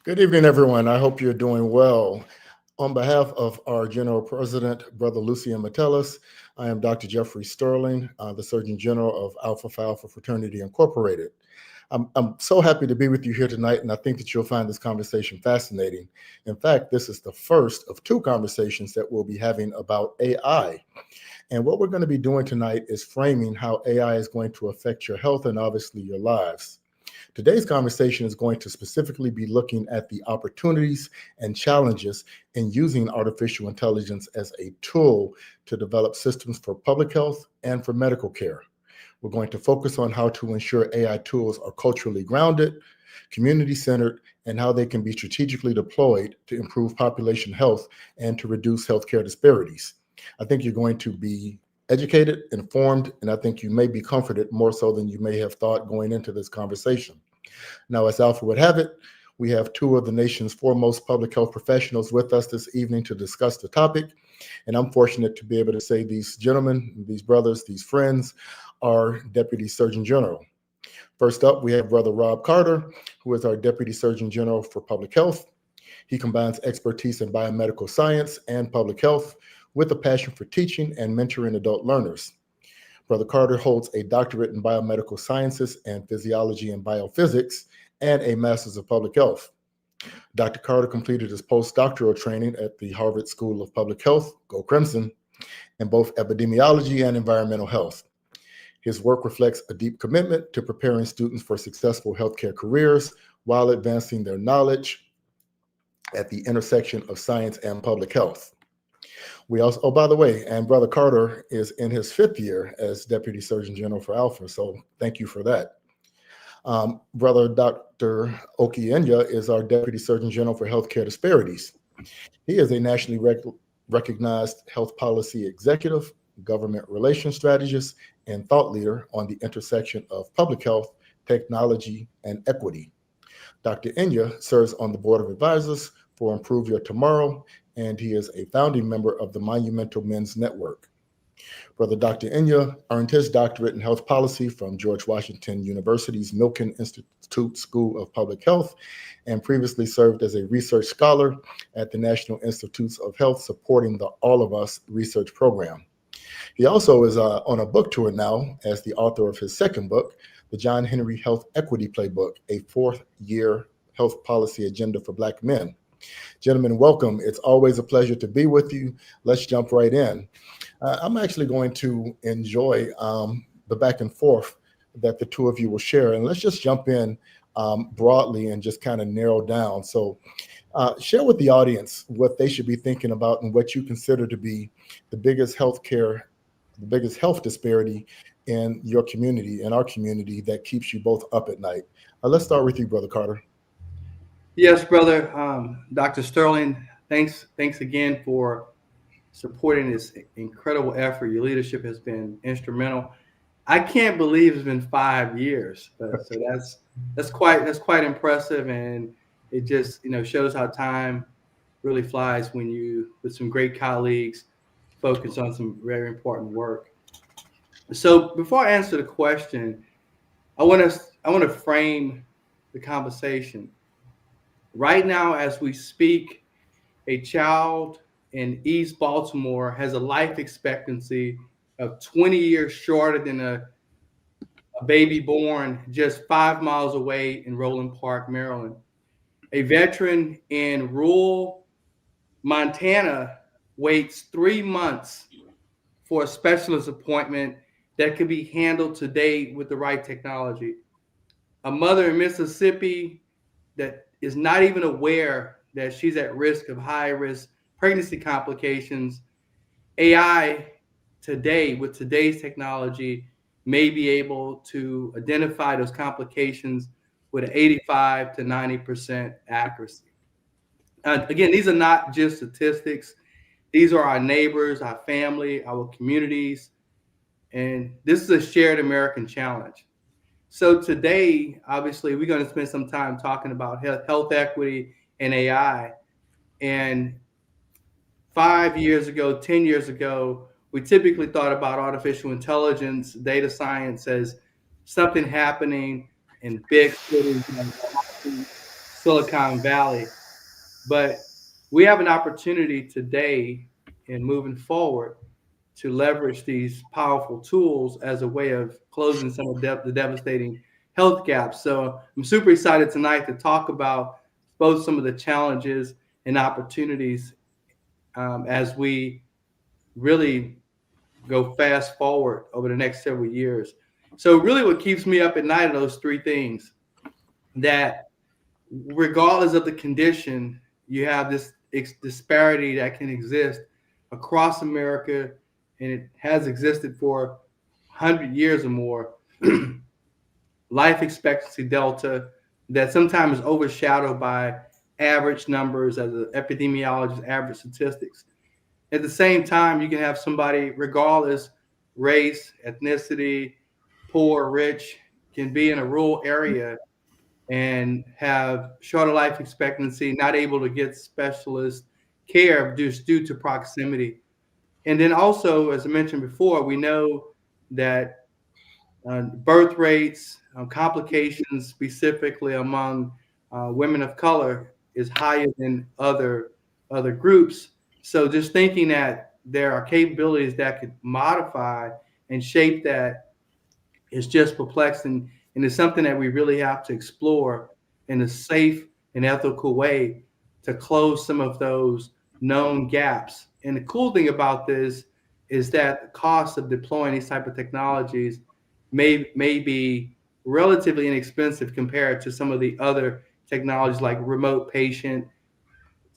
Good evening, everyone. I hope you're doing well. On behalf of our General President, Brother Lucian Metellus, I am Dr. Jeffrey Sterling, the Surgeon General of Alpha Phi Alpha Fraternity Incorporated. I'm so happy to be with you here tonight, and I think that you'll find this conversation fascinating. In fact, this is the first of two conversations that we'll be having about AI. And what we're going to be doing tonight is framing how AI is going to affect your health and obviously your lives. Today's conversation is going to specifically be looking at the opportunities and challenges in using artificial intelligence as a tool to develop systems for public health and for medical care. We're going to focus on how to ensure AI tools are culturally grounded, community-centered, and how they can be strategically deployed to improve population health and to reduce healthcare disparities. I think you're going to be educated, informed, and I think you may be comforted more so than you may have thought going into this conversation. Now, as Alpha would have it, we have two of the nation's foremost public health professionals with us this evening to discuss the topic. And I'm fortunate to be able to say these gentlemen, these brothers, these friends are Deputy Surgeon General. First up, we have Brother Rob Carter, who is our Deputy Surgeon General for Public Health. He combines expertise in biomedical science and public health with a passion for teaching and mentoring adult learners. Brother Carter holds a doctorate in biomedical sciences and physiology and biophysics and a master's of public health. Dr. Carter completed his postdoctoral training at the Harvard School of Public Health, Go Crimson, in both epidemiology and environmental health. His work reflects a deep commitment to preparing students for successful healthcare careers while advancing their knowledge at the intersection of science and public health. We also, oh, by the way, and Brother Carter is in his fifth year as Deputy Surgeon General for Alpha, so thank you for that. Brother Dr. Okienya is our Deputy Surgeon General for Healthcare Disparities. He is a nationally recognized health policy executive, government relations strategist, and thought leader on the intersection of public health, technology, and equity. Dr. Enya serves on the Board of Advisors for Improve Your Tomorrow, and he is a founding member of the Monumental Men's Network. Brother Dr. Enya earned his doctorate in health policy from George Washington University's Milken Institute School of Public Health and previously served as a research scholar at the National Institutes of Health supporting the All of Us research program. He also is on a book tour now as the author of his second book, the John Henry Health Equity Playbook, a fourth-year health policy agenda for Black men. Gentlemen, welcome. It's always a pleasure to be with you. Let's jump right in. I'm actually going to enjoy the back and forth that the two of you will share. And let's just jump in broadly and just kind of narrow down. So share with the audience what they should be thinking about and what you consider to be the biggest health disparity in your community, in our community, that keeps you both up at night. Let's start with you, Brother Carter. Yes, brother. Dr. Sterling, thanks again for supporting this incredible effort. Your leadership has been instrumental. I can't believe it's been 5 years, so that's quite impressive, and it just shows how time really flies when you, with some great colleagues, focus on some very important work. So before I answer the question, I want to frame the conversation. Right now, as we speak, a child in East Baltimore has a life expectancy of 20 years shorter than a baby born just 5 miles away in Roland Park, Maryland. A veteran in rural Montana waits 3 months for a specialist appointment that could be handled today with the right technology. A mother in Mississippi that is not even aware that she's at risk of high-risk pregnancy complications. AI today, with today's technology, may be able to identify those complications with an 85 to 90% accuracy. Again, these are not just statistics. These are our neighbors, our family, our communities, and this is a shared American challenge. So today, obviously, we're going to spend some time talking about health equity and AI. And 5 years ago, 10 years ago, we typically thought about artificial intelligence, data science as something happening in big cities, Silicon Valley. But we have an opportunity today in moving forward to leverage these powerful tools as a way of closing some of the devastating health gaps. So I'm super excited tonight to talk about both some of the challenges and opportunities as we really go fast forward over the next several years. So really what keeps me up at night are those three things: that regardless of the condition, you have this disparity that can exist across America, and it has existed for 100 years or more. Life expectancy delta that sometimes is overshadowed by average numbers as an epidemiologist, average statistics. At the same time, you can have somebody, regardless race, ethnicity, poor, rich, can be in a rural area and have shorter life expectancy, not able to get specialist care just due to proximity. And then also, as I mentioned before, we know that birth rates, complications specifically among women of color is higher than other groups. So just thinking that there are capabilities that could modify and shape that is just perplexing, and it's something that we really have to explore in a safe and ethical way to close some of those known gaps. And the cool thing about this is that the cost of deploying these type of technologies may be relatively inexpensive compared to some of the other technologies like remote patient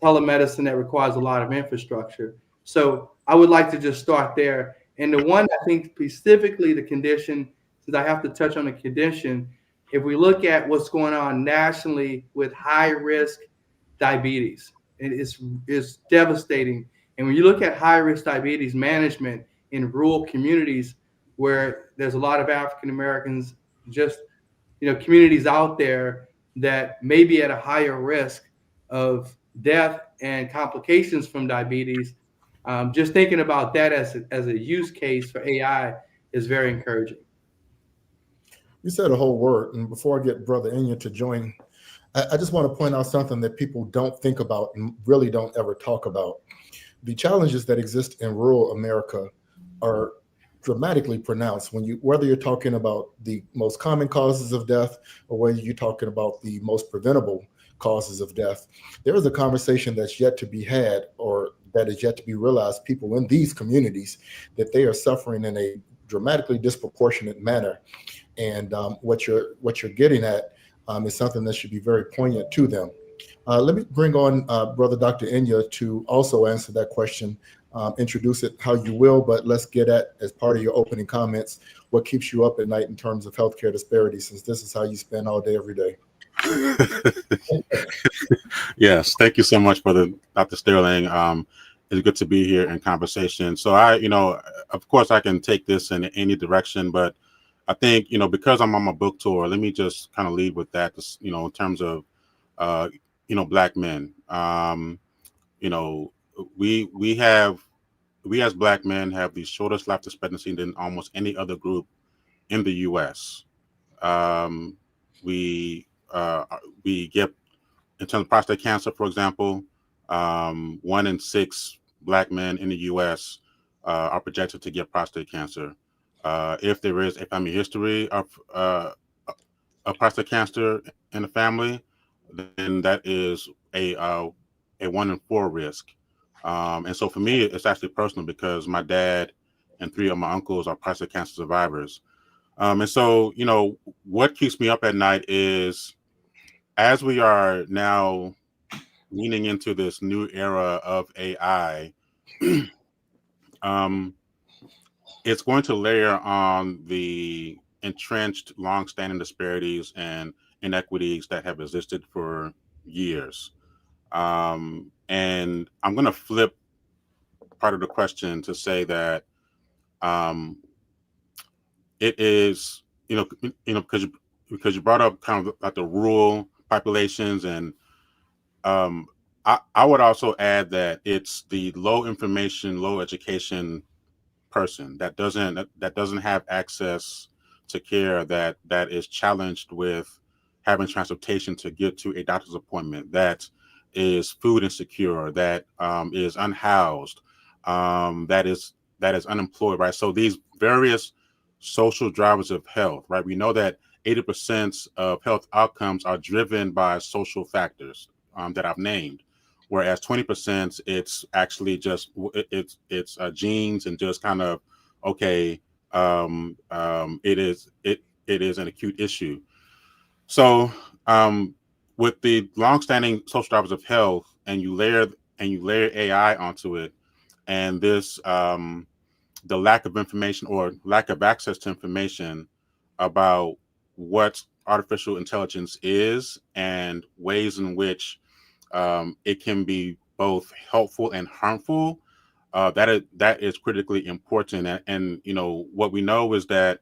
telemedicine that requires a lot of infrastructure. So I would like to just start there. And the one I think specifically the condition, since I have to touch on the condition, if we look at what's going on nationally with high risk diabetes, it's devastating. And when you look at high risk diabetes management in rural communities where there's a lot of African Americans, just communities out there that may be at a higher risk of death and complications from diabetes. Just thinking about that as a use case for AI is very encouraging. You said a whole word, and before I get Brother Enya to join, I just want to point out something that people don't think about and really don't ever talk about. The challenges that exist in rural America are dramatically pronounced whether you're talking about the most common causes of death or whether you're talking about the most preventable causes of death. There is a conversation that's yet to be had, or that is yet to be realized. People in these communities, that they are suffering in a dramatically disproportionate manner, and what you're getting at is something that should be very poignant to them. Let me bring on Brother Dr. Enya to also answer that question. Introduce it how you will, but let's get at, as part of your opening comments, what keeps you up at night in terms of healthcare disparities, since this is how you spend all day, every day. Yes, thank you so much, Brother Dr. Sterling. It's good to be here in conversation. So of course, I can take this in any direction, but I think, because I'm on my book tour, let me just kind of lead with that, in terms of, Black men. We as Black men have the shortest life expectancy than almost any other group in the U.S. We get, in terms of prostate cancer, for example, 1 in 6 Black men in the U.S. Are projected to get prostate cancer. If there is a family history of prostate cancer in the family, then that is a 1 in 4 risk. And so for me, it's actually personal because my dad and 3 of my uncles are prostate cancer survivors. And so, what keeps me up at night is, as we are now leaning into this new era of AI, it's going to layer on the entrenched, long-standing disparities and inequities that have existed for years. And I'm going to flip part of the question to say that it is, because you brought up kind of like the rural populations, and I would also add that it's the low information, low education person that doesn't have access to care that is challenged with having transportation to get to a doctor's appointment, that is food insecure, that is unhoused, that is unemployed, right? So these various social drivers of health, right? We know that 80% of health outcomes are driven by social factors that I've named, whereas 20% it's actually just it's genes and just kind of okay, it is an acute issue. So with the longstanding social drivers of health, and you layer AI onto it, and this the lack of information or lack of access to information about what artificial intelligence is and ways in which it can be both helpful and harmful, that is critically important. And you know what we know is that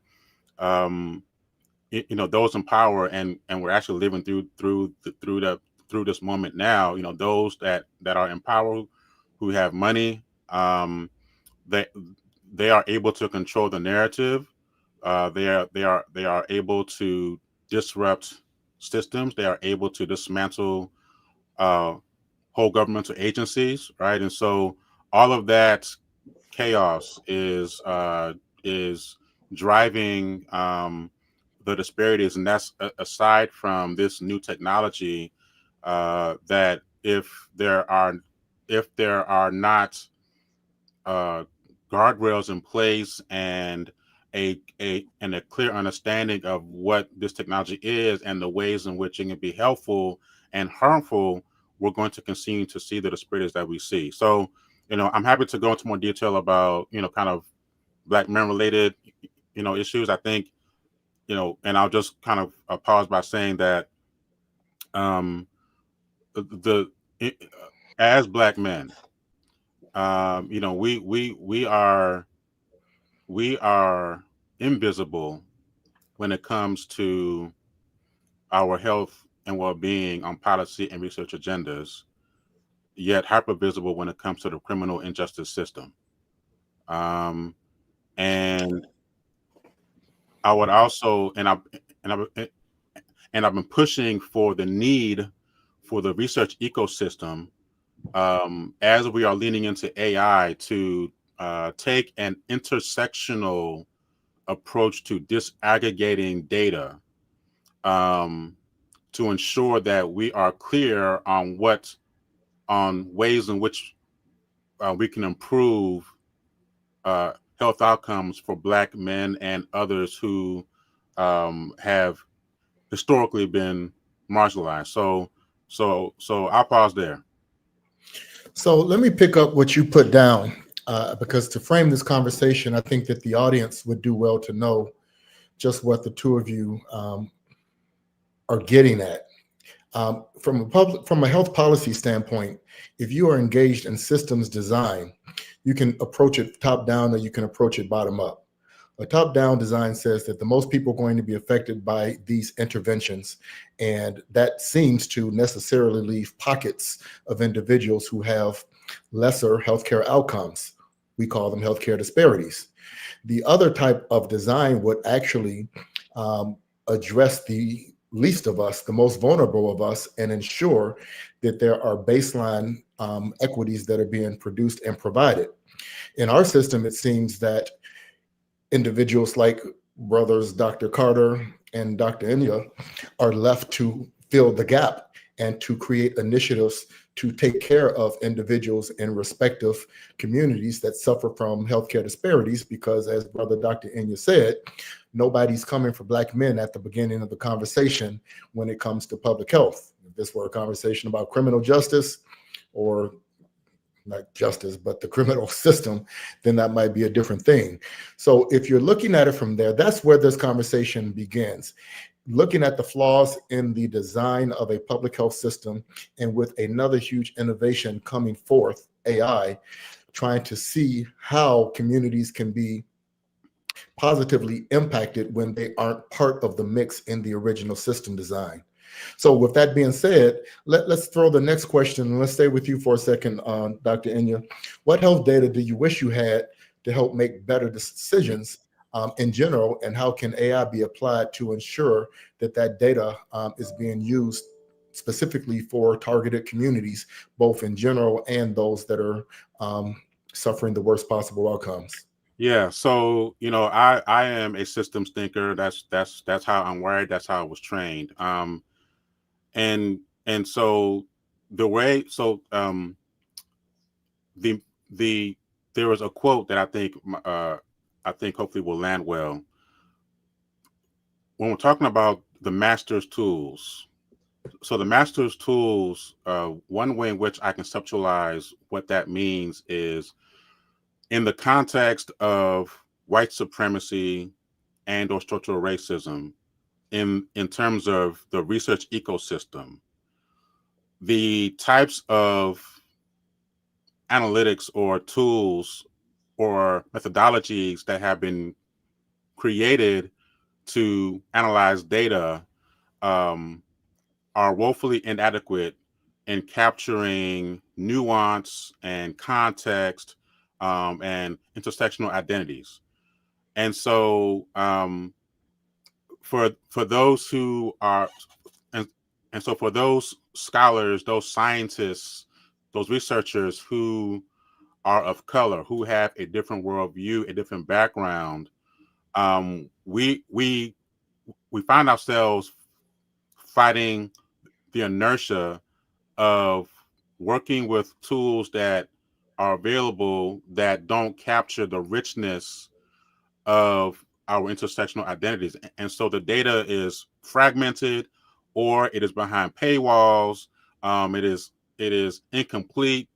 those in power, and we're actually living through this moment now. You know, those that are in power, who have money, they are able to control the narrative. They are able to disrupt systems. They are able to dismantle whole governmental agencies, right? And so all of that chaos is driving the disparities, and that's aside from this new technology that if there are not guardrails in place and a clear understanding of what this technology is and the ways in which it can be helpful and harmful, we're going to continue to see the disparities that we see. So, you know, I'm happy to go into more detail about, you know, kind of Black men related, you know, issues. I think, you know, and I'll just kind of pause by saying that as Black men, you know, we are invisible when it comes to our health and well-being on policy and research agendas, yet hyper-visible when it comes to the criminal injustice system. And I would also, and I've been pushing for the need for the research ecosystem, as we are leaning into AI, to take an intersectional approach to disaggregating data, to ensure that we are clear on ways in which we can improve health outcomes for Black men and others who have historically been marginalized. So I'll pause there. So let me pick up what you put down, because to frame this conversation, I think that the audience would do well to know just what the two of you are getting at. From a health policy standpoint, if you are engaged in systems design, you can approach it top down or you can approach it bottom up. A top down design says that the most people are going to be affected by these interventions, and that seems to necessarily leave pockets of individuals who have lesser healthcare outcomes. We call them healthcare disparities. The other type of design would actually address the least of us, the most vulnerable of us, and ensure that there are baseline equities that are being produced and provided. In our system, it seems that individuals like brothers Dr. Carter and Dr. Inya are left to fill the gap and to create initiatives to take care of individuals in respective communities that suffer from healthcare disparities, because as Brother Dr. Inya said, nobody's coming for Black men at the beginning of the conversation when it comes to public health. If this were a conversation about criminal justice, or not justice, but the criminal system, then that might be a different thing. So if you're looking at it from there, that's where this conversation begins. Looking at the flaws in the design of a public health system, and with another huge innovation coming forth, AI, trying to see how communities can be positively impacted when they aren't part of the mix in the original system design. So with that being said, let's throw the next question, and let's stay with you for a second, Dr. Inya. What health data do you wish you had to help make better decisions in general, and how can AI be applied to ensure that that data is being used specifically for targeted communities, both in general and those that are suffering the worst possible outcomes? Yeah, so I am a systems thinker. That's how I'm wired. That's how I was trained. And so the way so the the there was a quote that I think hopefully will land well when we're talking about the master's tools. So the master's tools, one way in which I conceptualize what that means is in the context of white supremacy and or structural racism in terms of the research ecosystem, the types of analytics or tools or methodologies that have been created to analyze data are woefully inadequate in capturing nuance and context and intersectional identities. And so for those who are and so for those scholars, those scientists, those researchers who are of color, who have a different worldview, a different background, we find ourselves fighting the inertia of working with tools that are available that don't capture the richness of our intersectional identities. And so the data is fragmented, or it is behind paywalls, it is incomplete,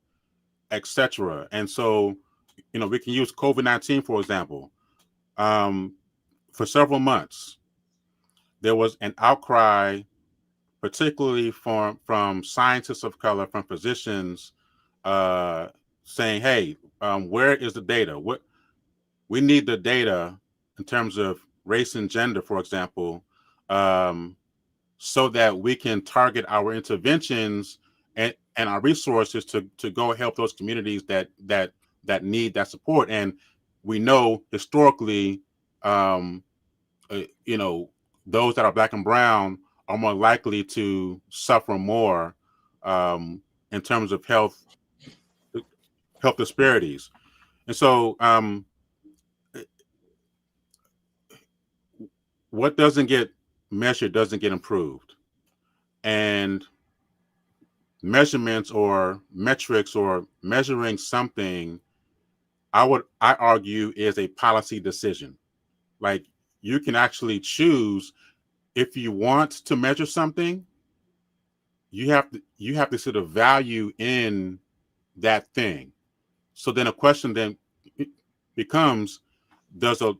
etc. And so, we can use COVID-19, for example. For several months, there was an outcry, particularly from scientists of color, from physicians, saying, "Hey, where is the data? What we need the data in terms of race and gender, for example, so that we can target our interventions and our resources to go help those communities that need that support." And we know historically, those that are Black and brown are more likely to suffer more in terms of health disparities. And so what doesn't get measured doesn't get improved. And measurements or metrics or measuring something, I argue, is a policy decision. Like, you can actually choose, if you want to measure something, you have to see the value in that thing. So then a question then becomes, does a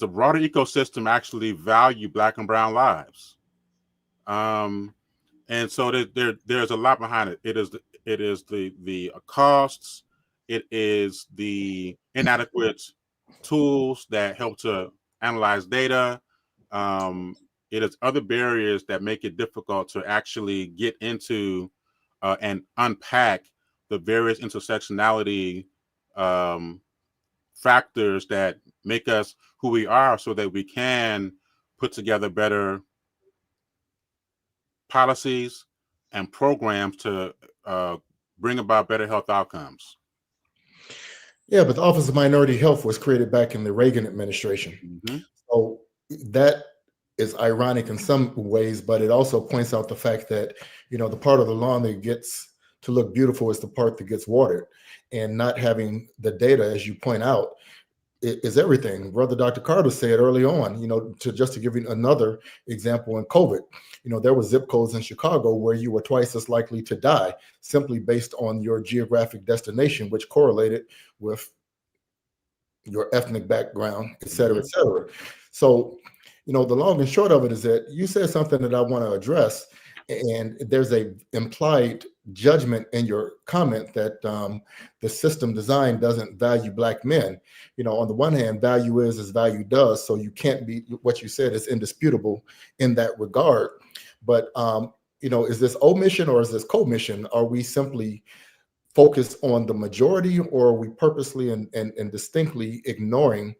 broader ecosystem actually value Black and brown lives? And so there's a lot behind it. It is the costs. It is the inadequate tools that help to analyze data. It is other barriers that make it difficult to actually get into and unpack the various intersectionality factors that make us who we are, so that we can put together better policies and programs to bring about better health outcomes. Yeah, but the Office of Minority Health was created back in the Reagan administration. Mm-hmm. So that is ironic in some ways, but it also points out the fact that, the part of the lawn that gets to look beautiful is the part that gets watered. And not having the data, as you point out, is everything. Brother Dr. Carter said early on, to give you another example, in COVID, there were zip codes in Chicago where you were twice as likely to die simply based on your geographic destination, which correlated with your ethnic background, et cetera, et cetera. So, the long and short of it is that you said something that I want to address, and there's a implied judgment in your comment that the system design doesn't value Black men. On the one hand, value is as value does, so you can't be, what you said is indisputable in that regard. But is this omission or is this commission? Are we simply focused on the majority, or are we purposely and distinctly ignoring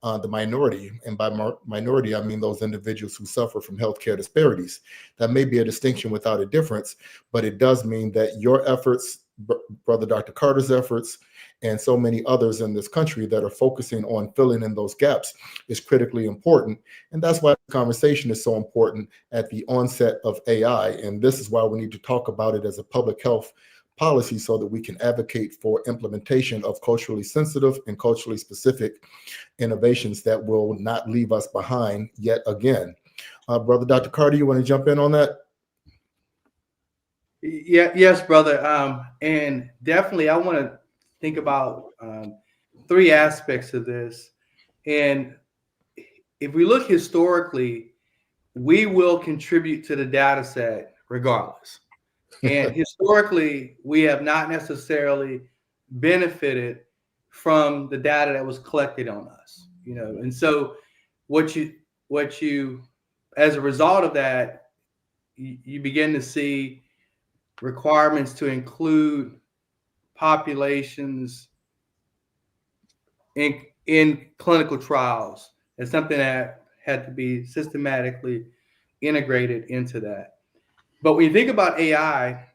the minority. And by minority, I mean those individuals who suffer from healthcare disparities. That may be a distinction without a difference, but it does mean that your efforts, Brother Dr. Carter's efforts, and so many others in this country that are focusing on filling in those gaps is critically important. And that's why the conversation is so important at the onset of AI. And this is why we need to talk about it as a public health policy so that we can advocate for implementation of culturally sensitive and culturally specific innovations that will not leave us behind yet again. Brother Dr. Carter, you want to jump in on that? Yeah, yes, brother. And definitely, I want to think about three aspects of this. And if we look historically, we will contribute to the data set regardless. And historically, we have not necessarily benefited from the data that was collected on us, And so, what you, as a result of that, you begin to see requirements to include populations in clinical trials. It's something that had to be systematically integrated into that. But when you think about AI,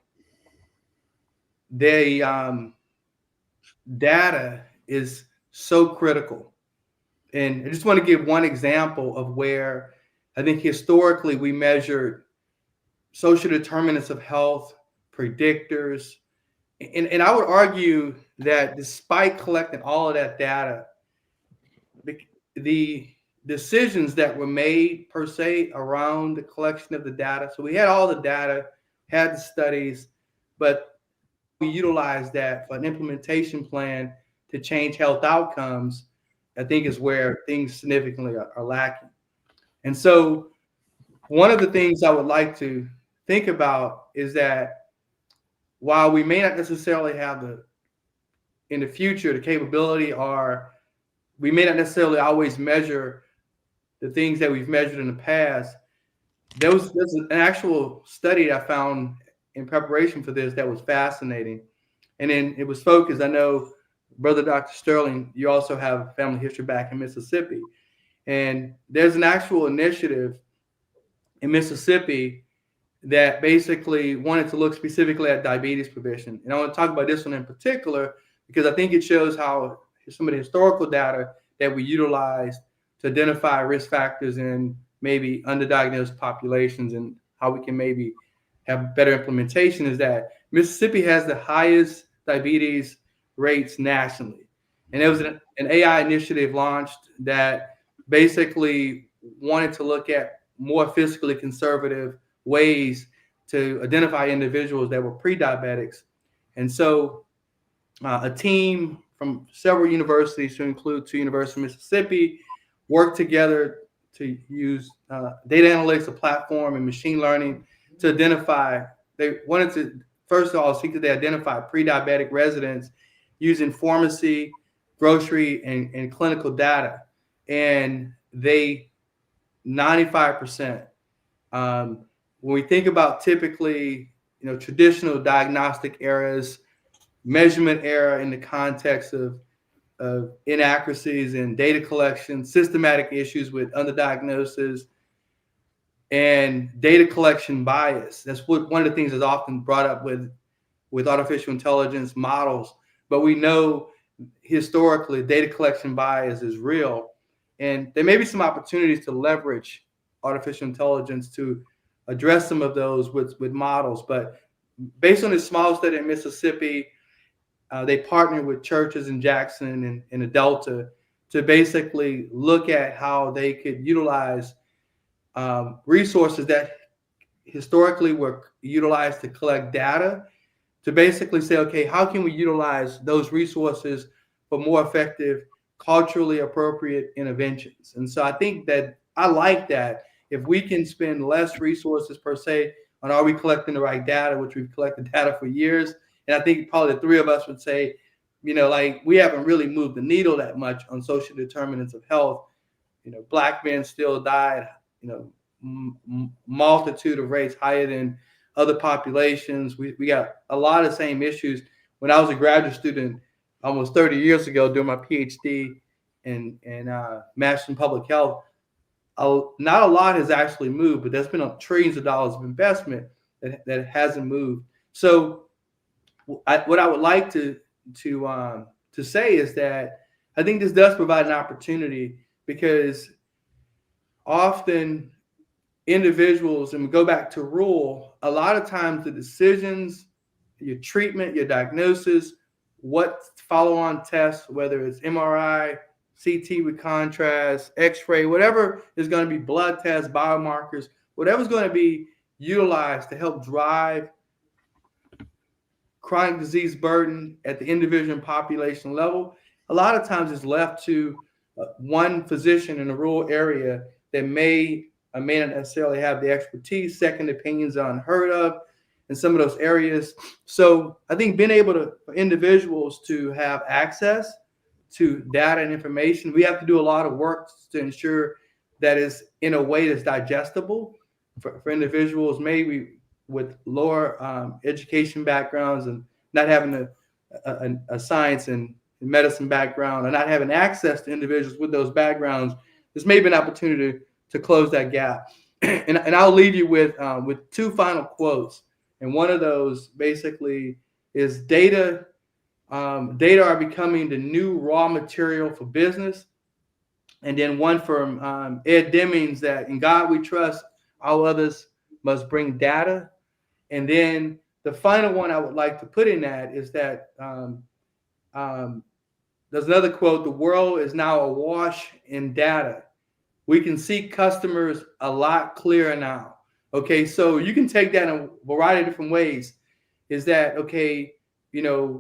the data is so critical. And I just want to give one example of where I think historically we measured social determinants of health, predictors. And I would argue that despite collecting all of that data, the decisions that were made per se around the collection of the data. So we had all the data, had the studies, but we utilized that for an implementation plan to change health outcomes, I think is where things significantly are lacking. And so one of the things I would like to think about is that while we may not necessarily have in the future, the capability, or we may not necessarily always measure the things that we've measured in the past, there's an actual study I found in preparation for this that was fascinating. And then it was focused, I know, Brother Dr. Sterling, you also have family history back in Mississippi. And there's an actual initiative in Mississippi that basically wanted to look specifically at diabetes prevention. And I want to talk about this one in particular because I think it shows how some of the historical data that we utilized to identify risk factors in maybe underdiagnosed populations and how we can maybe have better implementation is that Mississippi has the highest diabetes rates nationally. And there was an AI initiative launched that basically wanted to look at more fiscally conservative ways to identify individuals that were pre-diabetics. And so a team from several universities, to include two universities in Mississippi, worked together to use data analytics, a platform, and machine learning to identify. They wanted to, first of all, seek that they identify pre-diabetic residents using pharmacy, grocery, and clinical data. And they, 95%. When we think about typically, traditional diagnostic errors, measurement error in the context of inaccuracies in data collection, systematic issues with underdiagnosis, and data collection bias. That's one of the things that's often brought up with artificial intelligence models. But we know historically data collection bias is real. And there may be some opportunities to leverage artificial intelligence to address some of those with models. But based on this small study in Mississippi, they partnered with churches in Jackson and in the Delta to basically look at how they could utilize resources that historically were utilized to collect data to basically say, okay, how can we utilize those resources for more effective, culturally appropriate interventions? And so I think that I like that. If we can spend less resources per se on are we collecting the right data, which we've collected data for years. And I think probably the three of us would say, like we haven't really moved the needle that much on social determinants of health. Black men still died, multitude of rates higher than other populations. We got a lot of same issues. When I was a graduate student almost 30 years ago doing my PhD, mastering public health, not a lot has actually moved, but there's been trillions of dollars of investment that hasn't moved. So what I would like to say is that I think this does provide an opportunity, because often individuals, and we go back to rule, a lot of times the decisions, your treatment, your diagnosis, what follow-on tests, whether it's MRI, CT with contrast, X-ray, whatever is going to be, blood tests, biomarkers, whatever's going to be utilized to help drive chronic disease burden at the individual population level, a lot of times it's left to one physician in a rural area that may or may not necessarily have the expertise. Second opinions are unheard of in some of those areas. So I think being able for individuals to have access to data and information, we have to do a lot of work to ensure that is in a way that's digestible for individuals maybe with lower education backgrounds and not having a science and medicine background, or not having access to individuals with those backgrounds. This may be an opportunity to close that gap. And I'll leave you with two final quotes. And one of those basically is data are becoming the new raw material for business. And then one from Ed Demings, that in God we trust, all others must bring data. And then the final one I would like to put in that is that there's another quote: the world is now awash in data. We can see customers a lot clearer now. Okay, so you can take that in a variety of different ways. Is that, okay,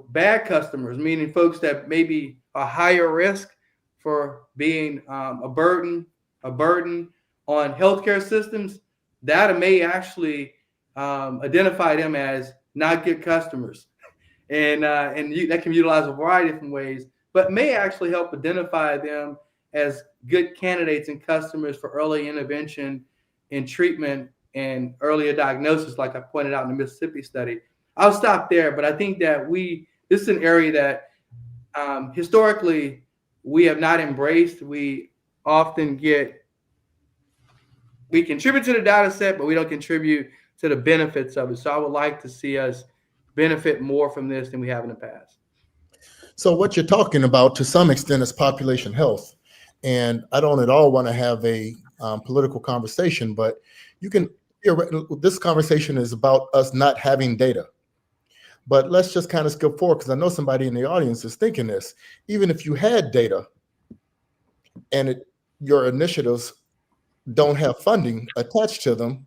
bad customers, meaning folks that maybe are higher risk for being a burden on healthcare systems, data may actually identify them as not good customers. And that can be utilized a variety of different ways, but may actually help identify them as good candidates and customers for early intervention and treatment and earlier diagnosis, like I pointed out in the Mississippi study. I'll stop there, but I think that this is an area that historically we have not embraced. We often we contribute to the data set, but we don't contribute to the benefits of it. So I would like to see us benefit more from this than we have in the past. So what you're talking about to some extent is population health. And I don't at all want to have a political conversation, but this conversation is about us not having data. But let's just kind of skip forward, because I know somebody in the audience is thinking this. Even if you had data and your initiatives don't have funding attached to them,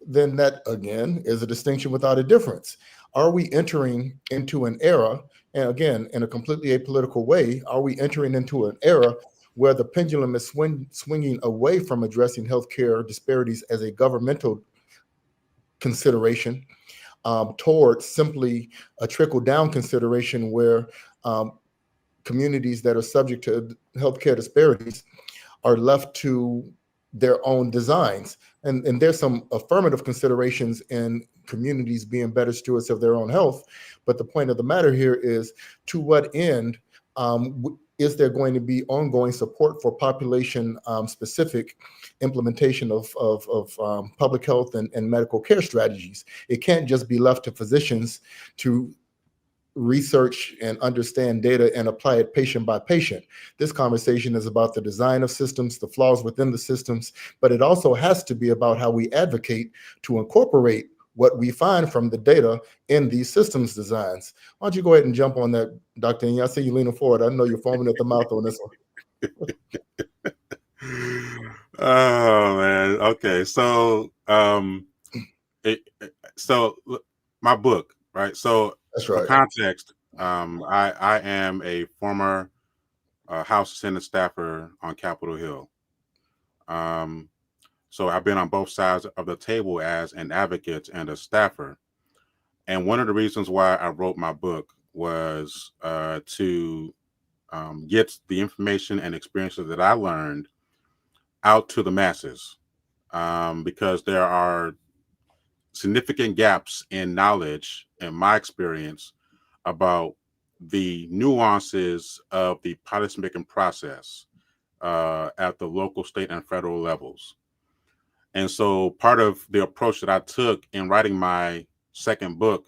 then that, again, is a distinction without a difference. Are we entering into an era, and again, in a completely apolitical way, are we entering into an era where the pendulum is swinging away from addressing healthcare disparities as a governmental consideration towards simply a trickle-down consideration where communities that are subject to healthcare disparities are left to their own designs? And there's some affirmative considerations in communities being better stewards of their own health. But the point of the matter here is, to what end is there going to be ongoing support for population specific implementation of public health and medical care strategies? It can't just be left to physicians to research and understand data and apply it patient by patient. This conversation is about the design of systems, the flaws within the systems, but it also has to be about how we advocate to incorporate what we find from the data in these systems designs. Why don't you go ahead and jump on that, Dr. I see you leaning forward. I know you're foaming at the mouth on this one. Oh man. Okay. So my book, right? So That's right. for context, I am a former House Senate staffer on Capitol Hill. So I've been on both sides of the table as an advocate and a staffer. And one of the reasons why I wrote my book was to get the information and experiences that I learned out to the masses, because there are significant gaps in knowledge and my experience about the nuances of the policymaking process. at the local, state, and federal levels. And so part of the approach that I took in writing my second book,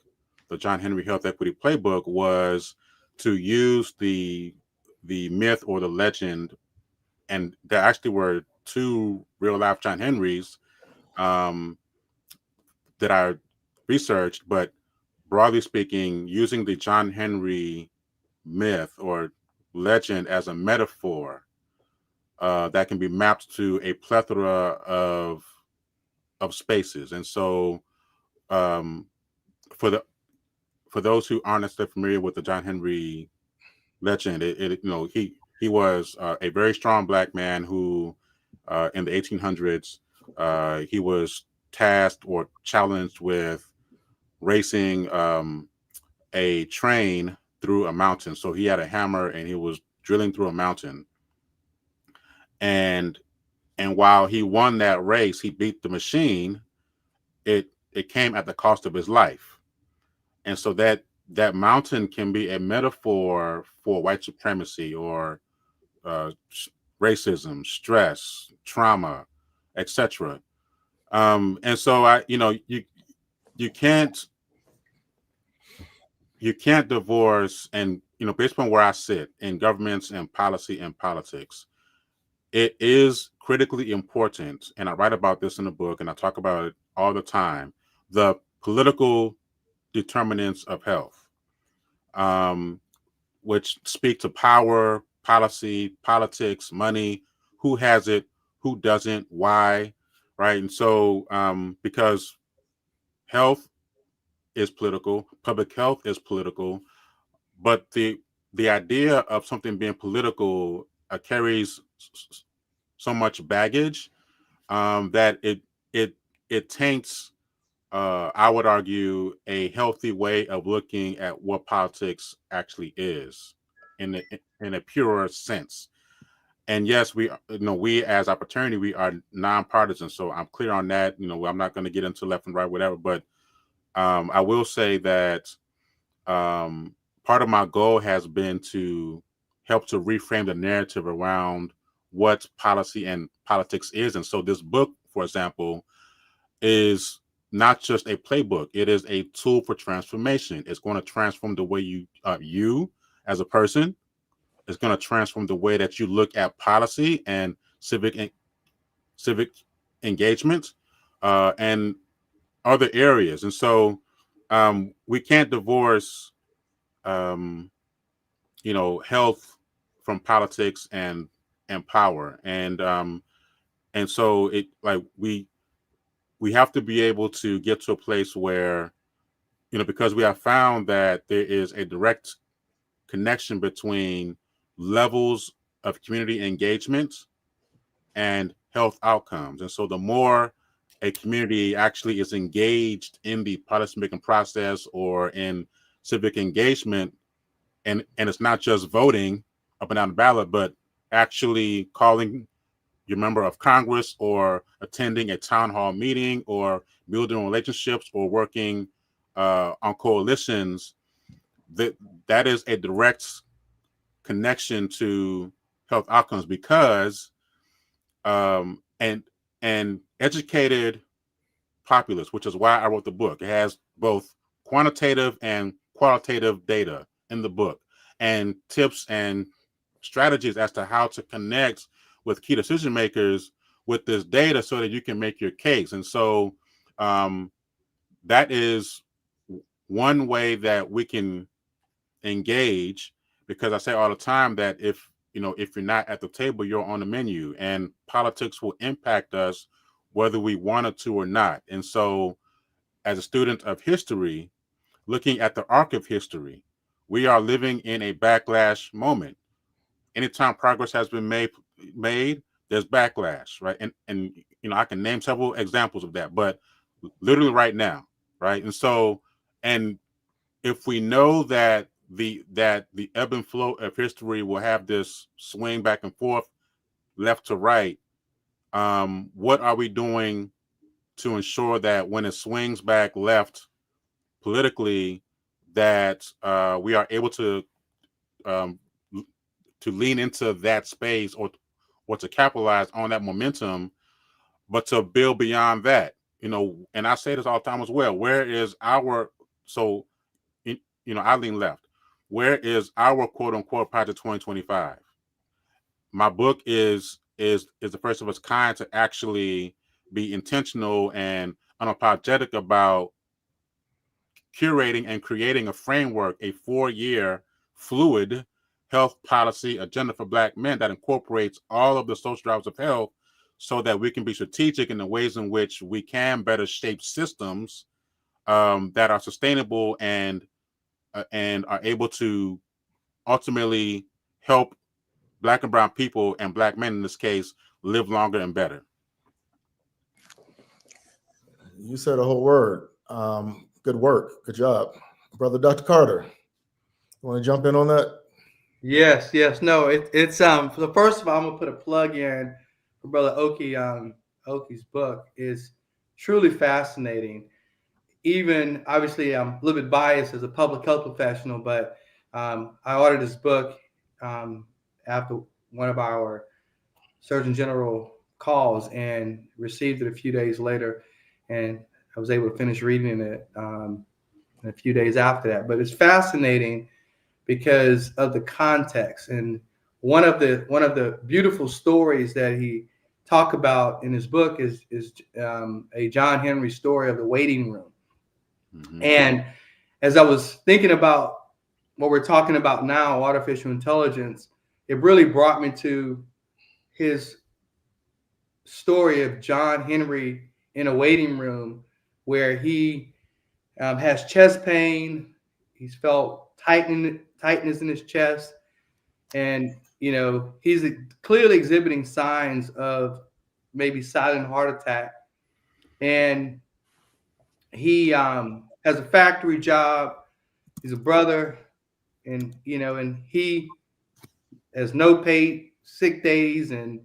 the John Henry Health Equity Playbook, was to use the myth or the legend, and there actually were two real life John Henrys that I researched, but broadly speaking, using the John Henry myth or legend as a metaphor that can be mapped to a plethora of spaces. And so for those who aren't necessarily familiar with the John Henry legend, he was a very strong Black man who in the 1800s he was tasked or challenged with racing a train through a mountain. So he had a hammer and he was drilling through a mountain. And while he won that race, he beat the machine. It came at the cost of his life. And so that mountain can be a metaphor for white supremacy or racism, stress, trauma, etc. And so you can't divorce, and based on where I sit in governments and policy and politics, it is critically important, and I write about this in the book and I talk about it all the time, the political determinants of health, which speak to power, policy, politics, money, who has it, who doesn't, why, right? And so because health is political, public health is political, but the idea of something being political carries so much baggage that it taints, I would argue, a healthy way of looking at what politics actually is in a purer sense. And yes, we as our fraternity, we are nonpartisan. So I'm clear on that. I'm not going to get into left and right, whatever. But I will say that part of my goal has been to help to reframe the narrative around what policy and politics is. And so this book, for example, is not just a playbook. It is a tool for transformation. It's going to transform the way you as a person. It's going to transform the way that you look at policy and civic engagement and other areas. And so we can't divorce, health from politics and power. And so we have to be able to get to a place where, because we have found that there is a direct connection between levels of community engagement and health outcomes. And so the more a community actually is engaged in the policymaking process or in civic engagement, and it's not just voting up and down the ballot, but actually calling your member of Congress or attending a town hall meeting or building relationships or working on coalitions, that is a direct connection to health outcomes, because and educated populace, which is why I wrote the book. It has both quantitative and qualitative data in the book and tips and strategies as to how to connect with key decision makers with this data so that you can make your case. And so that is one way that we can engage, because I say all the time that if you're not at the table, you're on the menu, and politics will impact us whether we wanted to or not. And so as a student of history, looking at the arc of history, we are living in a backlash moment. Anytime progress has been made, there's backlash, right? And I can name several examples of that, but literally right now, right? And so, and if we know that the ebb and flow of history will have this swing back and forth, left to right, what are we doing to ensure that when it swings back left politically, that we are able to lean into that space, or to capitalize on that momentum, but to build beyond that. And I say this all the time as well. Where is our I lean left. Where is our quote unquote Project 2025? My book is the first of its kind to actually be intentional and unapologetic about curating and creating a framework, a 4-year fluid health policy agenda for Black men that incorporates all of the social drivers of health, so that we can be strategic in the ways in which we can better shape systems that are sustainable and are able to ultimately help Black and brown people, and Black men in this case, live longer and better. You said a whole word. Good work. Good job. Brother Dr. Carter, you want to jump in on that? Yes. No, it's so first of all, I'm gonna put a plug in for Brother Oki. Oki's book is truly fascinating. Even obviously, I'm a little bit biased as a public health professional, but I ordered this book after one of our Surgeon General calls and received it a few days later, and I was able to finish reading it a few days after that. But it's fascinating because of the context, and one of the beautiful stories that he talked about in his book is a John Henry story of the waiting room. Mm-hmm. And as I was thinking about what we're talking about now, artificial intelligence, it really brought me to his story of John Henry in a waiting room where he has chest pain. He's felt tightness in his chest, and he's clearly exhibiting signs of maybe silent heart attack. And he has a factory job. He's a brother, and he has no paid sick days and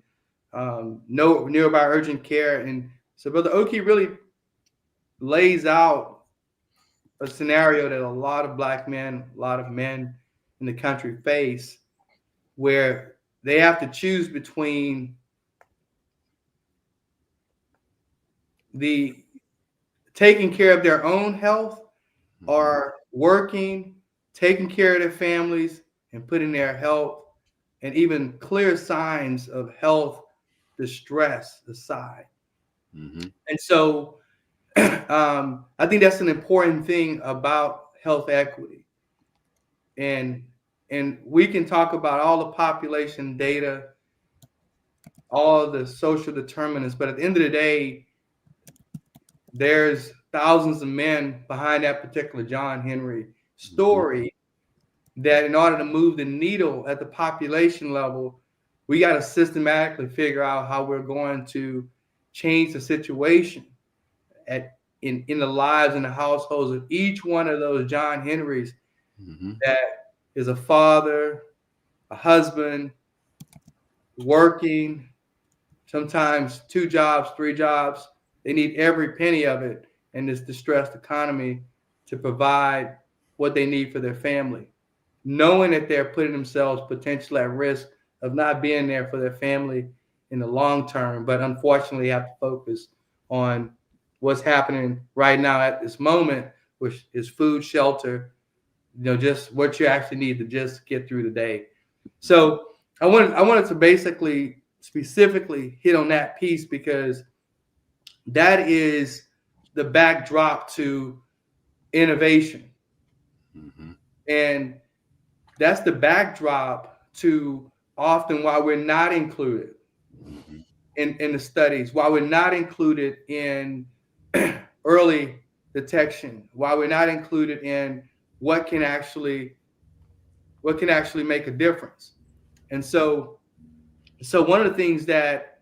no nearby urgent care. And so Brother Oki really lays out a scenario that a lot of Black men, a lot of men in the country face, where they have to choose between the taking care of their own health or working, taking care of their families, and putting their health and even clear signs of health distress aside. Mm-hmm. And so I think that's an important thing about health equity. And we can talk about all the population data, all the social determinants, but at the end of the day, there's thousands of men behind that particular John Henry story that in order to move the needle at the population level, we got to systematically figure out how we're going to change the situation in the lives and the households of each one of those John Henrys that is a father, a husband, working, sometimes 2 jobs, 3 jobs. They need every penny of it in this distressed economy to provide what they need for their family, knowing that they're putting themselves potentially at risk of not being there for their family in the long term, but unfortunately have to focus on what's happening right now at this moment, which is food, shelter, just what you actually need to just get through the day. So I wanted to basically specifically hit on that piece because that is the backdrop to innovation. Mm-hmm. And that's the backdrop to often why we're not included in the studies, why we're not included in early detection, why we're not included in what can actually make a difference. And so one of the things that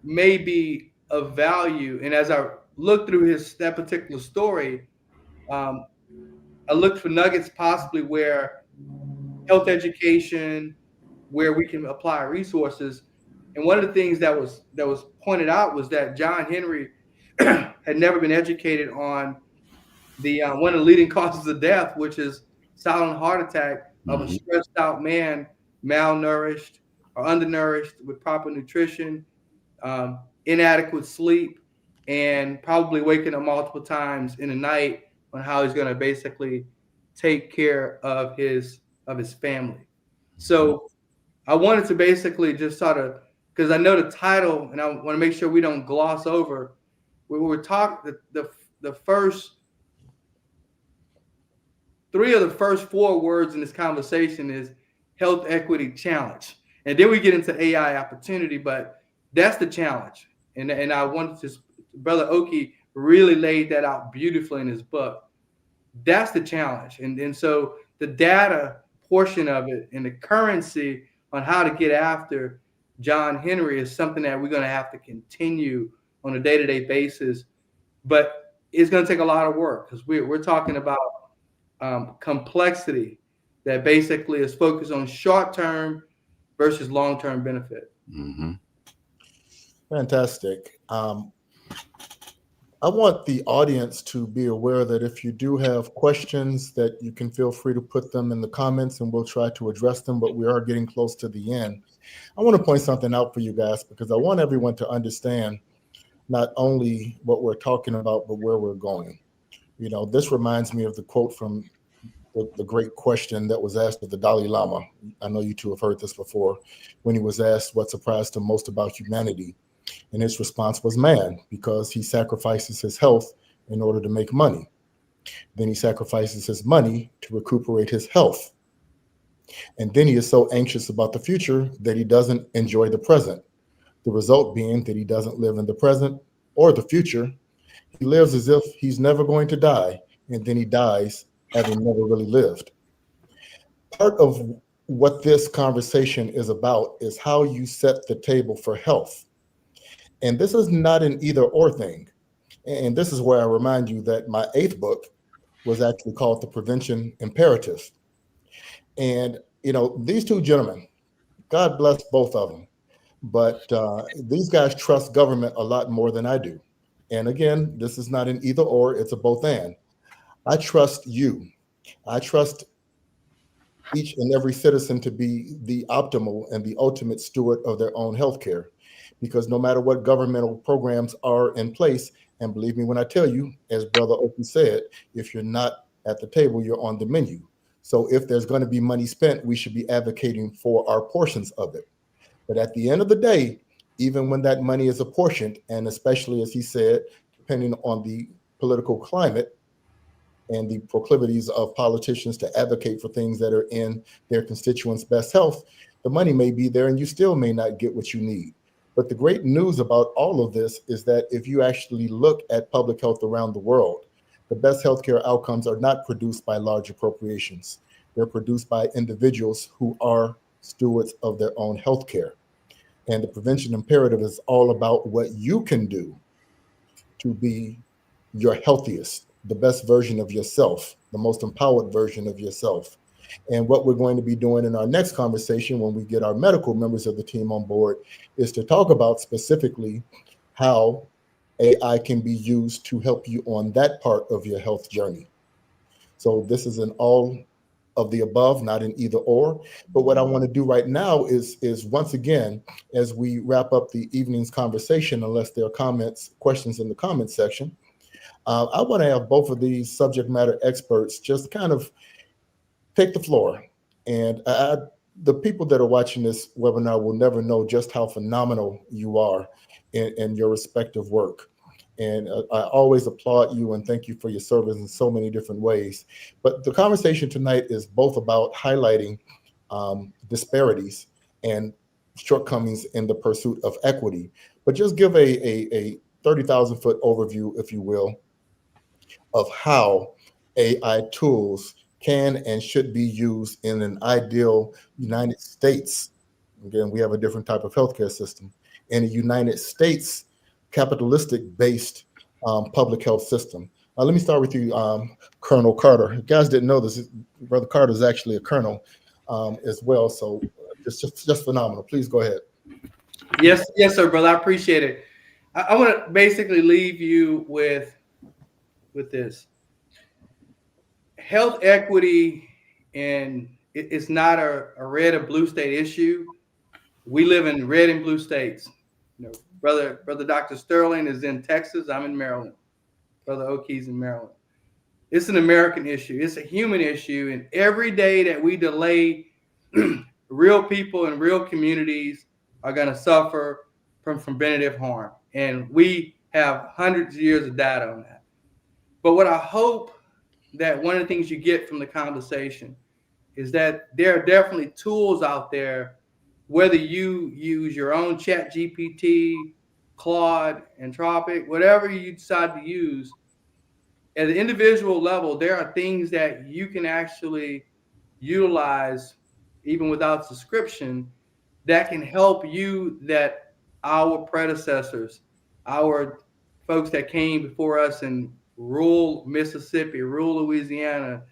may be of value, and as I looked through that particular story, I looked for nuggets possibly where health education, where we can apply resources. And one of the things that was pointed out was that John Henry had never been educated on the one of the leading causes of death, which is silent heart attack of a stressed out man, malnourished, are undernourished with proper nutrition, inadequate sleep, and probably waking up multiple times in the night on how he's going to basically take care of his family. So I wanted to basically just sort of, because I know the title, and I want to make sure we don't gloss over. We were talking the first three of the first four words in this conversation is health equity challenge, and then we get into AI opportunity. But that's the challenge, and I wanted to, Brother Oki really laid that out beautifully in his book. That's the challenge, and so the data portion of it and the currency on how to get after John Henry is something that we're going to have to continue on a day-to-day basis, but it's going to take a lot of work because we're talking about complexity that basically is focused on short-term versus long-term benefit. Mm-hmm. Fantastic. I want the audience to be aware that if you do have questions, that you can feel free to put them in the comments and we'll try to address them, but we are getting close to the end. I want to point something out for you guys because I want everyone to understand not only what we're talking about, but where we're going. You know, this reminds me of the quote from the great question that was asked of the Dalai Lama. I know you two have heard this before, when he was asked what surprised him most about humanity. And his response was man, because he sacrifices his health in order to make money. Then he sacrifices his money to recuperate his health. And then he is so anxious about the future that he doesn't enjoy the present. The result being that he doesn't live in the present or the future. He lives as if he's never going to die, and then he dies having never really lived. Part of what this conversation is about is how you set the table for health. And this is not an either or thing. And this is where I remind you that my 8th book was actually called The Prevention Imperative. And, you know, these two gentlemen, God bless both of them, but these guys trust government a lot more than I do. And again, this is not an either or, it's a both and. I trust you. I trust each and every citizen to be the optimal and the ultimate steward of their own healthcare. Because no matter what governmental programs are in place, and believe me when I tell you, as Brother Open said, if you're not at the table, you're on the menu. So if there's going to be money spent, we should be advocating for our portions of it. But at the end of the day, even when that money is apportioned, and especially as he said, depending on the political climate and the proclivities of politicians to advocate for things that are in their constituents' best health, the money may be there and you still may not get what you need. But the great news about all of this is that if you actually look at public health around the world, the best healthcare outcomes are not produced by large appropriations. They're produced by individuals who are stewards of their own healthcare. And the prevention imperative is all about what you can do to be your healthiest, the best version of yourself, the most empowered version of yourself. And what we're going to be doing in our next conversation when we get our medical members of the team on board is to talk about specifically how AI can be used to help you on that part of your health journey. So this is an all of the above, not an either or. But what I want to do right now is once again, as we wrap up the evening's conversation, unless there are questions in the comments section, I want to have both of these subject matter experts just kind of take the floor. And the people that are watching this webinar will never know just how phenomenal you are in your respective work. And I always applaud you and thank you for your service in so many different ways. But the conversation tonight is both about highlighting disparities and shortcomings in the pursuit of equity. But just give a 30,000-foot overview, if you will, of how AI tools can and should be used in an ideal United States. Again, we have a different type of healthcare system. In a United States capitalistic-based public health system. Let me start with you, Colonel Carter. You guys didn't know this. Brother Carter is actually a colonel as well, so it's just phenomenal. Please go ahead. Yes, sir, brother. I appreciate it. I want to basically leave you with this. Health equity, and it's not a red or blue state issue. We live in red and blue states. You know, brother Dr. Sterling is in Texas. I'm in Maryland. Brother Oki's in Maryland. It's an American issue. It's a human issue. And every day that we delay, real people and real communities are going to suffer from preventative harm. And we have hundreds of years of data on that. But what I hope that one of the things you get from the conversation is that there are definitely tools out there, whether you use your own Chat GPT, Claude, Anthropic, whatever you decide to use, at an individual level, there are things that you can actually utilize even without subscription that can help you, that our predecessors, our folks that came before us in rural Mississippi, rural Louisiana,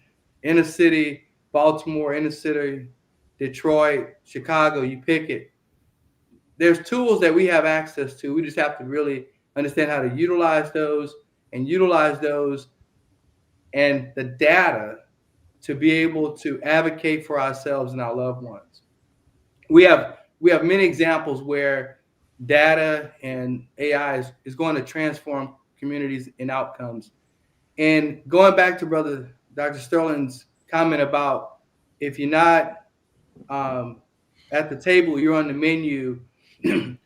inner city Baltimore, inner city Detroit, Chicago, you pick it. There's tools that we have access to. We just have to really understand how to utilize those and the data to be able to advocate for ourselves and our loved ones. We have many examples where data and AI is going to transform communities and outcomes. And going back to Brother Dr. Sterling's comment about if you're not at the table, you're on the menu. The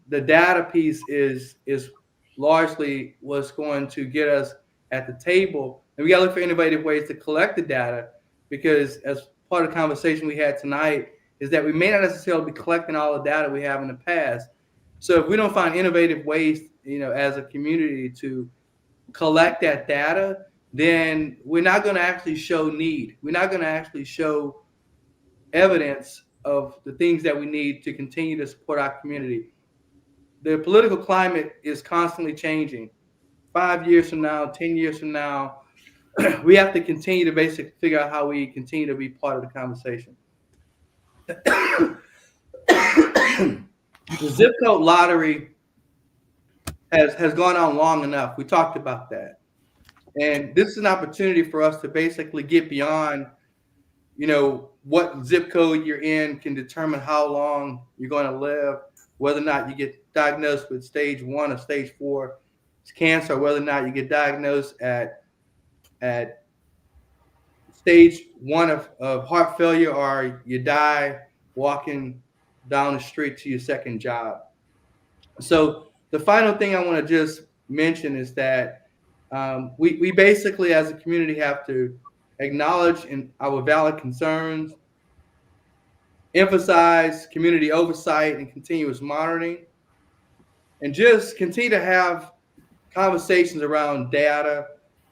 data piece is largely what's going to get us at the table, and we got to look for innovative ways to collect the data, because as part of the conversation we had tonight is that we may not necessarily be collecting all the data we have in the past. So if we don't find innovative ways, as a community to collect that data, then we're not going to actually show need. We're not going to actually show evidence of the things that we need to continue to support our community. The political climate is constantly changing. 5 years from now, 10 years from now, we have to continue to basically figure out how we continue to be part of the conversation. The zip code lottery has gone on long enough. We talked about that. And this is an opportunity for us to basically get beyond, what zip code you're in can determine how long you're going to live, whether or not you get diagnosed with stage 1 or stage 4 cancer, whether or not you get diagnosed at stage 1 of heart failure, or you die walking down the street to your second job. So the final thing I want to just mention is that we basically as a community have to acknowledge our valid concerns, emphasize community oversight and continuous monitoring, and just continue to have conversations around data,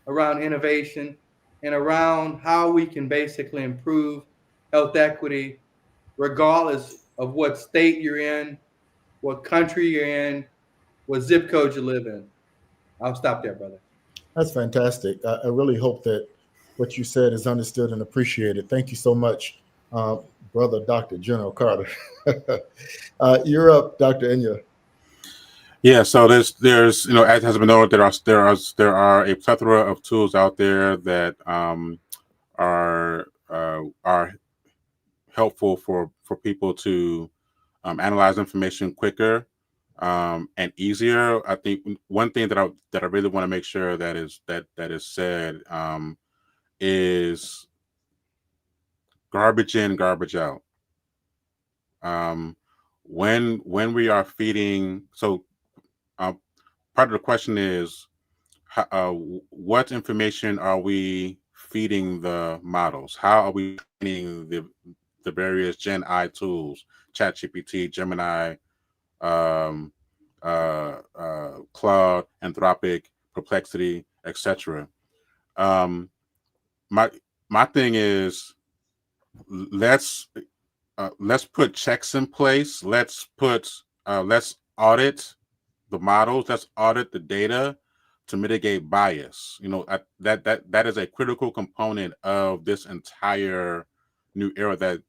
around innovation, and around how we can basically improve health equity, regardless of what state you're in, what country you're in, what zip code you live in. I'll stop there, brother. That's fantastic. I really hope that what you said is understood and appreciated. Thank you so much, Brother Dr. General Carter. You're up, Dr. Enya. Yeah, so there's as has been noted, there are a plethora of tools out there that are helpful for people to analyze information quicker and easier. I think one thing that I really want to make sure that is said is garbage in, garbage out. When we are feeding, so part of the question is what information are we feeding the models? How are we training the various Gen I tools, ChatGPT, Gemini, Claude, Anthropic, Perplexity, etc. My thing is, let's put checks in place. Let's audit the models. Let's audit the data to mitigate bias. That is a critical component of this entire new era that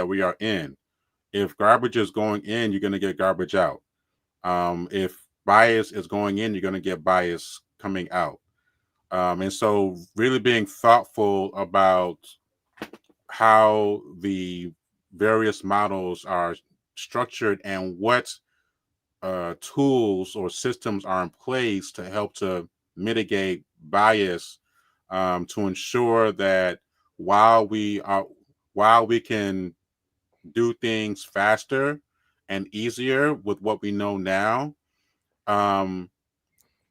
we are in. If garbage is going in, you're going to get garbage out. If bias is going in, you're going to get bias coming out. And so really being thoughtful about how the various models are structured and what tools or systems are in place to help to mitigate bias, to ensure that while we can do things faster and easier with what we know now,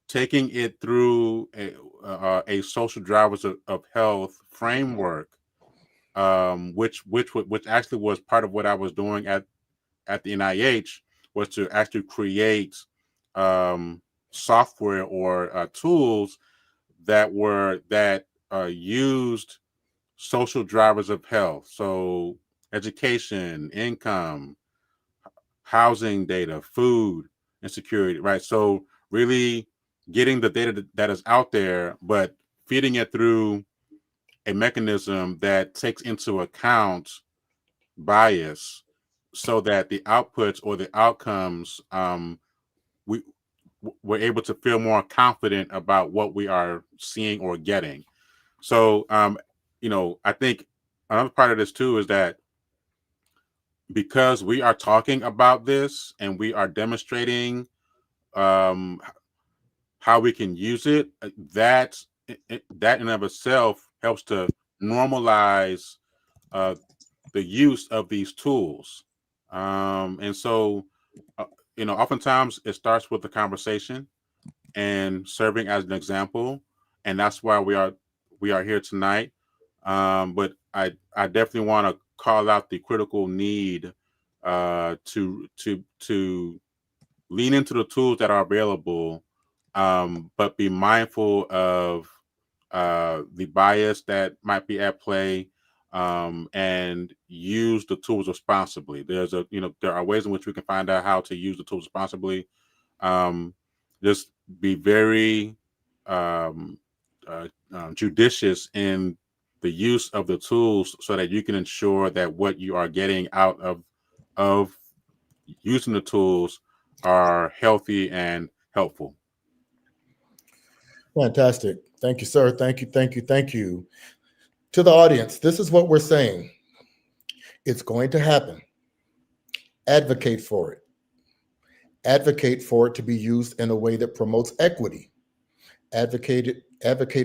taking it through a social drivers of health framework, which actually was part of what I was doing at the NIH, was to actually create software or tools that used social drivers of health, so education, income, housing data, food insecurity, right? So really getting the data that is out there, but feeding it through a mechanism that takes into account bias, so that the outputs or the outcomes, we're able to feel more confident about what we are seeing or getting. So, I think another part of this too is that because we are talking about this and we are demonstrating how we can use it, that in and of itself helps to normalize the use of these tools. And so, oftentimes it starts with the conversation and serving as an example, and that's why we are here tonight. But I definitely want to call out the critical need to lean into the tools that are available, but be mindful of the bias that might be at play, and use the tools responsibly. There are ways in which we can find out how to use the tools responsibly. Just be very judicious in the use of the tools, so that you can ensure that what you are getting out of using the tools are healthy and helpful. Fantastic. Thank you, sir. Thank you, thank you, thank you. To the audience, this is what we're saying. It's going to happen. Advocate for it. Advocate for it to be used in a way that promotes equity. Advocate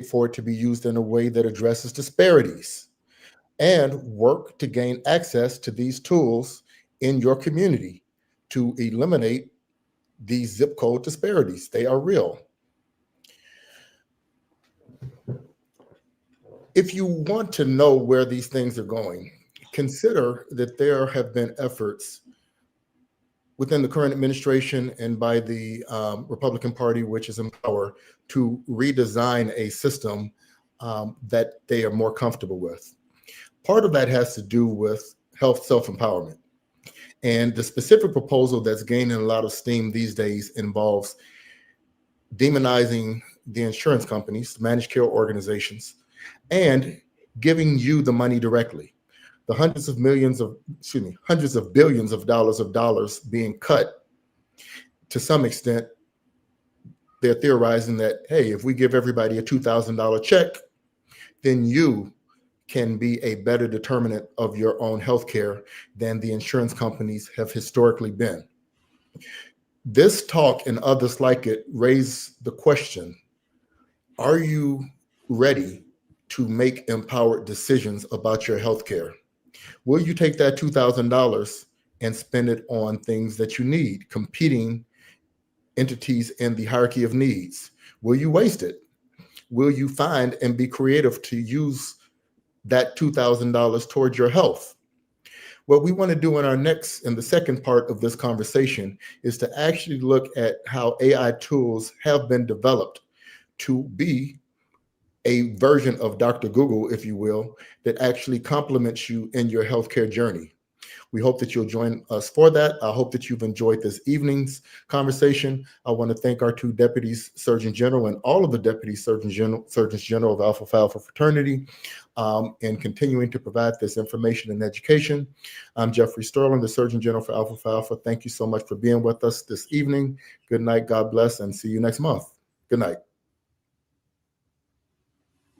for it to be used in a way that addresses disparities, and work to gain access to these tools in your community to eliminate these zip code disparities. They are real. If you want to know where these things are going, consider that there have been efforts within the current administration and by the Republican Party, which is in power, to redesign a system that they are more comfortable with. Part of that has to do with health self-empowerment. And the specific proposal that's gaining a lot of steam these days involves demonizing the insurance companies, managed care organizations, and giving you the money directly. The hundreds of billions of dollars being cut, to some extent, they're theorizing that, hey, if we give everybody a $2,000 check, then you can be a better determinant of your own healthcare than the insurance companies have historically been. This talk and others like it raise the question, are you ready to make empowered decisions about your healthcare? Will you take that $2,000 and spend it on things that you need, competing entities in the hierarchy of needs? Will you waste it? Will you find and be creative to use that $2,000 towards your health? What we want to do in the second part of this conversation is to actually look at how AI tools have been developed to be a version of Dr. Google, if you will, that actually complements you in your healthcare journey. We hope that you'll join us for that. I hope that you've enjoyed this evening's conversation. I want to thank our two deputies, Surgeon General, and all of the deputy surgeons general of Alpha Phi Alpha Fraternity, in continuing to provide this information and education. I'm Jeffrey Sterling, the Surgeon General for Alpha Phi Alpha. Thank you so much for being with us this evening. Good night, God bless, and see you next month. Good night.